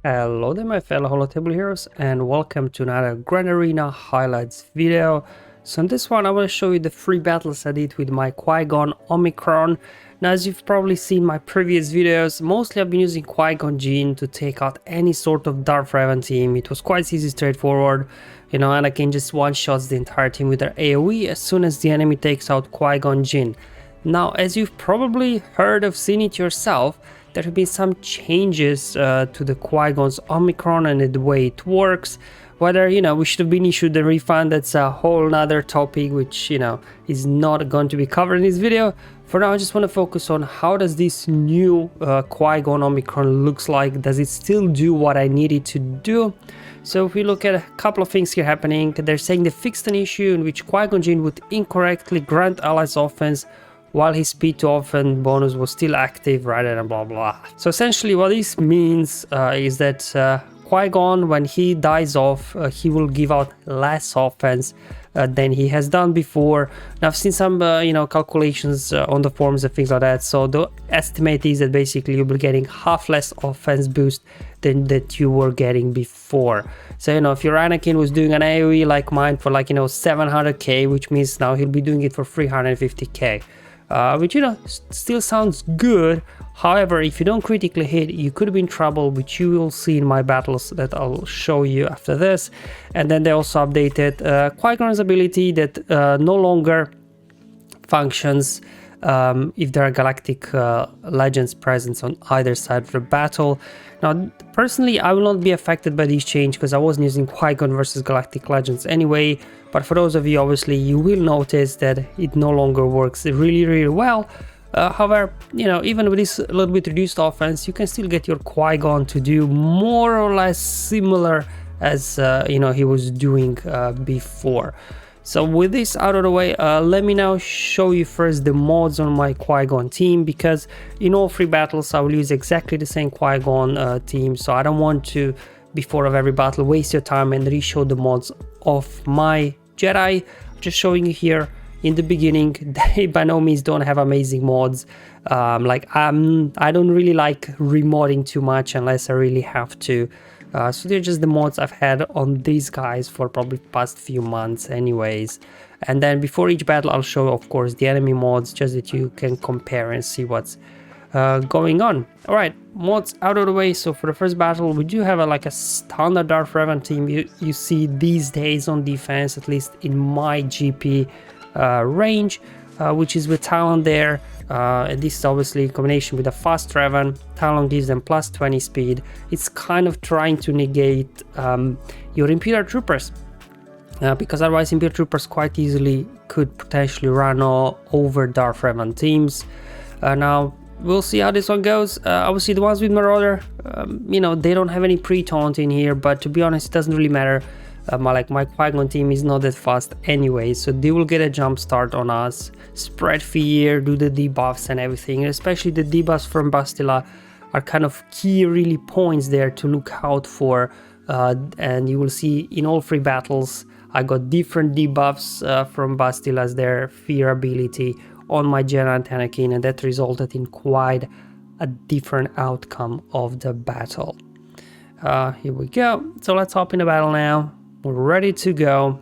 Hello there my fellow holotable heroes, and welcome to another Grand Arena highlights video. So in this one I will show you the 3 battles I did with my Qui-Gon Omicron. Now, as you've probably seen my previous videos, mostly I've been using Qui-Gon Jinn to take out any sort of Darth Revan team. It was quite easy, straightforward, and I can just one-shots the entire team with their AoE as soon as the enemy takes out Qui-Gon Jinn. Now, as you've probably heard or seen it yourself, there have been some changes to the Qui-Gon's Omicron and the way it works. Whether, we should have been issued a refund, that's a whole nother topic which, is not going to be covered in this video. For now, I just want to focus on how does this new Qui-Gon Omicron looks like. Does it still do what I need it to do? So if we look at a couple of things here happening, they're saying they fixed an issue in which Qui-Gon Jinn would incorrectly grant allies offense while his speed to offense bonus was still active, rather than blah blah. So essentially what this means is that Qui-Gon, when he dies off, he will give out less offense than he has done before. Now I've seen some calculations on the forums and things like that, so the estimate is that basically you'll be getting half less offense boost than that you were getting before. So if your Anakin was doing an AoE like mine for 700k, which means now he'll be doing it for 350k. Which still sounds good. However, if you don't critically hit, you could be in trouble, which you will see in my battles that I'll show you after this. And then they also updated Qui-Gon's ability that no longer functions if there are galactic legends present on either side of the battle. Now, personally, I will not be affected by this change because I wasn't using Qui-Gon versus galactic legends anyway. But for those of you, obviously, you will notice that it no longer works really well. However, even with this a little bit reduced offense, you can still get your Qui-Gon to do more or less similar as he was doing before. So with this out of the way, let me now show you first the mods on my Qui-Gon team, because in all 3 battles I will use exactly the same Qui-Gon team, so I don't want to, before of every battle, waste your time and re-show the mods of my Jedi. Just showing you here in the beginning, they by no means don't have amazing mods. I don't really like remodding too much unless I really have to. So they're just the mods I've had on these guys for probably past few months anyways. And then before each battle I'll show, of course, the enemy mods, just that you can compare and see what's going on. Alright, mods out of the way. So for the first battle we do have a standard Darth Revan team you see these days on defense, at least in my GP range, which is with Talon there. And this is obviously in combination with a fast Revan. Talon gives them plus 20 speed. It's kind of trying to negate your Imperial Troopers, because otherwise Imperial Troopers quite easily could potentially run over Darth Revan teams. Now we'll see how this one goes. Obviously the ones with Marauder, they don't have any pre-taunt in here, but to be honest it doesn't really matter. My Qui-Gon team is not that fast anyway, so they will get a jump start on us, spread fear, do the debuffs and everything. And especially the debuffs from Bastila are kind of key really points there to look out for, and you will see in all 3 battles I got different debuffs from Bastila's their fear ability on my Jedi and Anakin, and that resulted in quite a different outcome of the battle. Here we go. So let's hop in the battle now. We're ready to go,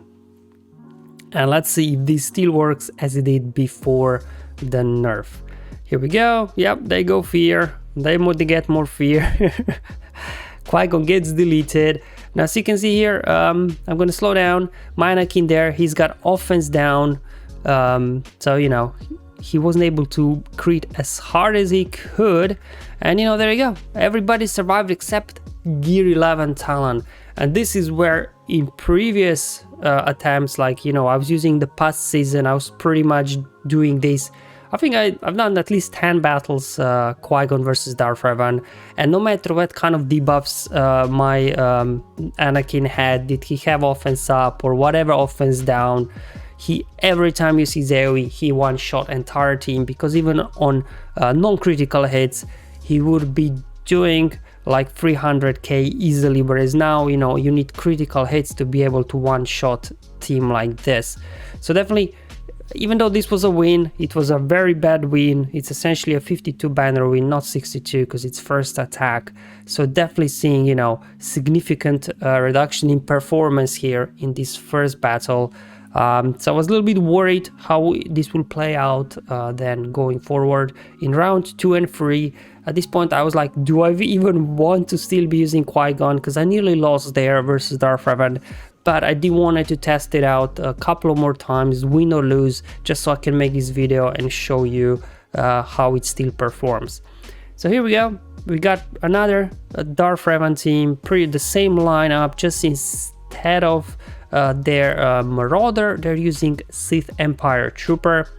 and let's see if this still works as it did before the nerf. Here we go. Yep, they go fear. They get more fear. Qui-Gon gets deleted. Now, as you can see here, I'm going to slow down. My Anakin there, he's got offense down. So, he wasn't able to crit as hard as he could. And, there you go. Everybody survived except Gear 11 Talon. And this is where in previous attempts, I was using the past season, I was pretty much doing this. I think I've done at least 10 battles, Qui-Gon versus Darth Revan, and no matter what kind of debuffs my Anakin had, did he have offense up or whatever offense down, every time you see AoE, he one-shot entire team, because even on non-critical hits, he would be doing 300k easily, whereas now you need critical hits to be able to one-shot team like this. So definitely even though this was a win, it was a very bad win. It's essentially a 52 banner win, not 62, because it's first attack. So definitely seeing, you know, significant reduction in performance here in this first battle. So I was a little bit worried how this will play out then going forward in round 2 and 3. At this point I was like, do I even want to still be using Qui-Gon, because I nearly lost there versus Darth Revan, but I did wanted to test it out a couple of more times, win or lose, just so I can make this video and show you how it still performs. So here we go, we got another Darth Revan team, pretty the same lineup, just instead of their Marauder, they're using Sith Empire Trooper.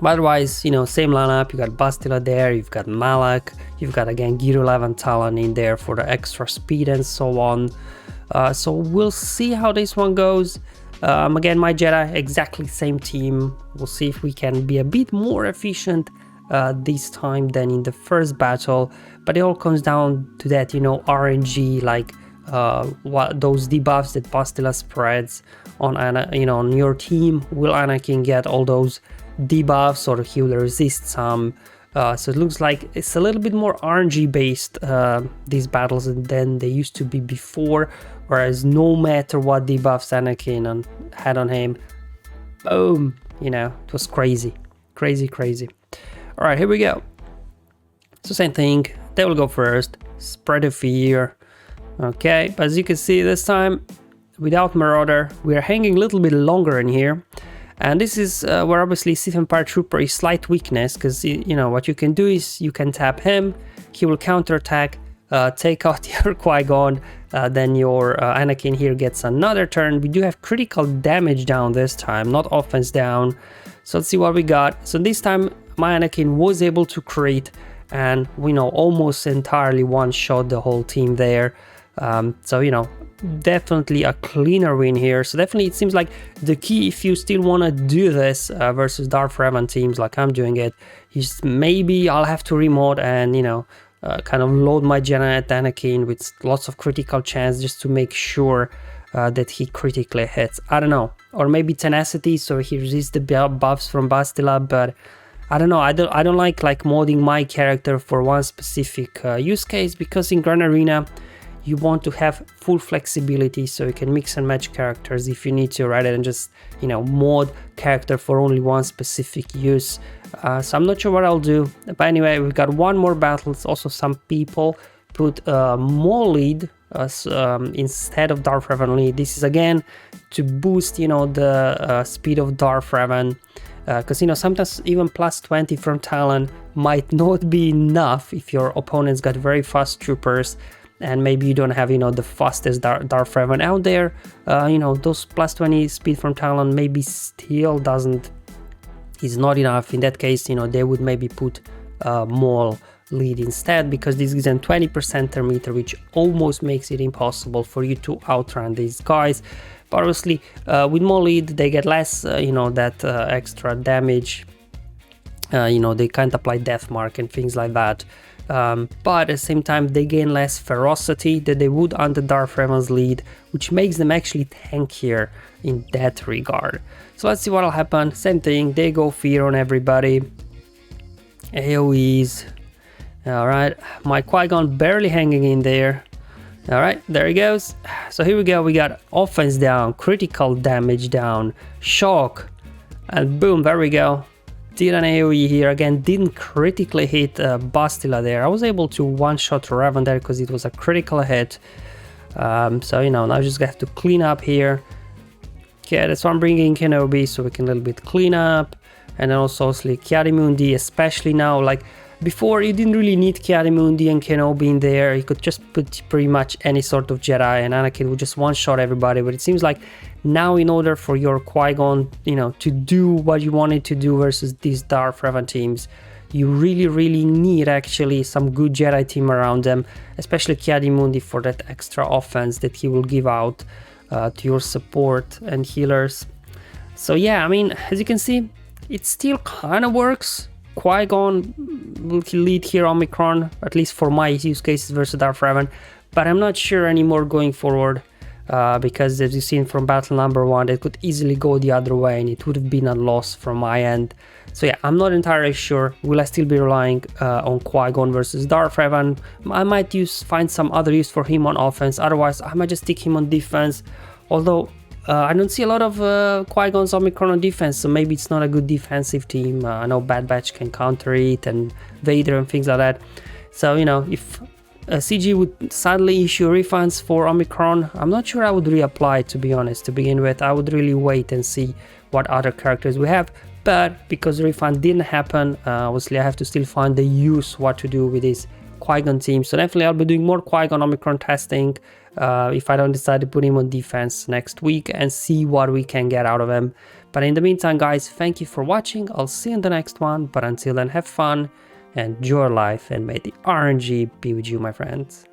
Otherwise, you know, same lineup. You got Bastila there, you've got Malak, you've got again Gear 11 Talon in there for the extra speed and so on. So we'll see how this one goes. Again, my Jedi, exactly same team. We'll see if we can be a bit more efficient this time than in the first battle, but it all comes down to that, you know, RNG, like what those debuffs that Bastila spreads on you know, on your team. Will Anakin get all those debuffs, or he will resist some? So it looks like it's a little bit more RNG based, these battles, than they used to be before, whereas no matter what debuffs Anakin had on him, boom, you know, it was crazy. All right, here we go. So same thing, they will go first, spread of fear. Okay, but as you can see, this time without Marauder, we are hanging a little bit longer in here. And this is where obviously Sith Empire Trooper is slight weakness, because, you know, what you can do is you can tap him, he will counterattack, take out your Qui-Gon, then your Anakin here gets another turn. We do have critical damage down this time, not offense down. So let's see what we got. So this time my Anakin was able to crit, and we know almost entirely one-shot the whole team there. So, you know, definitely a cleaner win here. So definitely it seems like the key, if you still want to do this versus Darth Revan teams like I'm doing it, is maybe I'll have to remote and, you know, kind of load my Jedi at Anakin with lots of critical chance, just to make sure that he critically hits. I don't know, or maybe tenacity, so he resists the buffs from Bastila. But I don't know, I don't like modding my character for one specific use case, because in Grand Arena you want to have full flexibility, so you can mix and match characters if you need to, rather than just, you know, mod character for only one specific use. So I'm not sure what I'll do, but anyway, we've got one more battle. It's also some people put Maul lead instead of Darth Revan lead. This is again to boost, you know, the speed of Darth Revan, because, you know, sometimes even plus 20 from Talon might not be enough if your opponent's got very fast troopers, and maybe you don't have, you know, the fastest Darth Revan out there. You know, those plus 20 speed from Talon maybe still is not enough. In that case, you know, they would maybe put Maul lead instead, because this gives them 20% per meter, which almost makes it impossible for you to outrun these guys. But obviously with Maul lead they get less, you know, that extra damage. You know, they can't apply death mark and things like that. But at the same time they gain less ferocity that they would under Darth Revan's lead, which makes them actually tankier in that regard. So let's see what'll happen. Same thing, they go fear on everybody, AoEs. Alright, my Qui-Gon barely hanging in there. Alright, there he goes. So here we go, we got offense down, critical damage down, shock, and boom, there we go. Did an AoE here, again didn't critically hit Bastila there. I was able to one-shot Revan there because it was a critical hit. So, you know, now I just have to clean up here. Okay, that's why I'm bringing Kenobi, so we can a little bit clean up. And then also Ki-Adi-Mundi, especially now, like before you didn't really need Ki-Adi-Mundi and Kenobi in there. You could just put pretty much any sort of Jedi and Anakin would just one-shot everybody. But it seems like now, in order for your Qui-Gon, you know, to do what you wanted to do versus these Darth Revan teams, you really need actually some good Jedi team around them, especially Ki-Adi-Mundi for that extra offense that he will give out to your support and healers. So yeah, I mean, as you can see, it still kind of works. Qui-Gon will lead here Omicron, at least for my use cases versus Darth Revan, but I'm not sure anymore going forward. because as you've seen from battle number 1, it could easily go the other way and it would have been a loss from my end. So yeah, I'm not entirely sure. Will I still be relying on Qui-Gon versus Darth Revan? I might find some other use for him on offense. Otherwise, I might just stick him on defense. Although I don't see a lot of Qui-Gon's Omicron on defense, so maybe it's not a good defensive team. I know Bad Batch can counter it, and Vader and things like that. So, you know, if CG would suddenly issue refunds for Omicron, I'm not sure I would reapply, to be honest. To begin with, I would really wait and see what other characters we have. But because the refund didn't happen, obviously I have to still find the use, what to do with this Qui-Gon team. So definitely I'll be doing more Qui-Gon Omicron testing if I don't decide to put him on defense next week and see what we can get out of him. But in the meantime, guys, thank you for watching. I'll see you in the next one. But until then, have fun and enjoy life, and may the RNG be with you, my friends.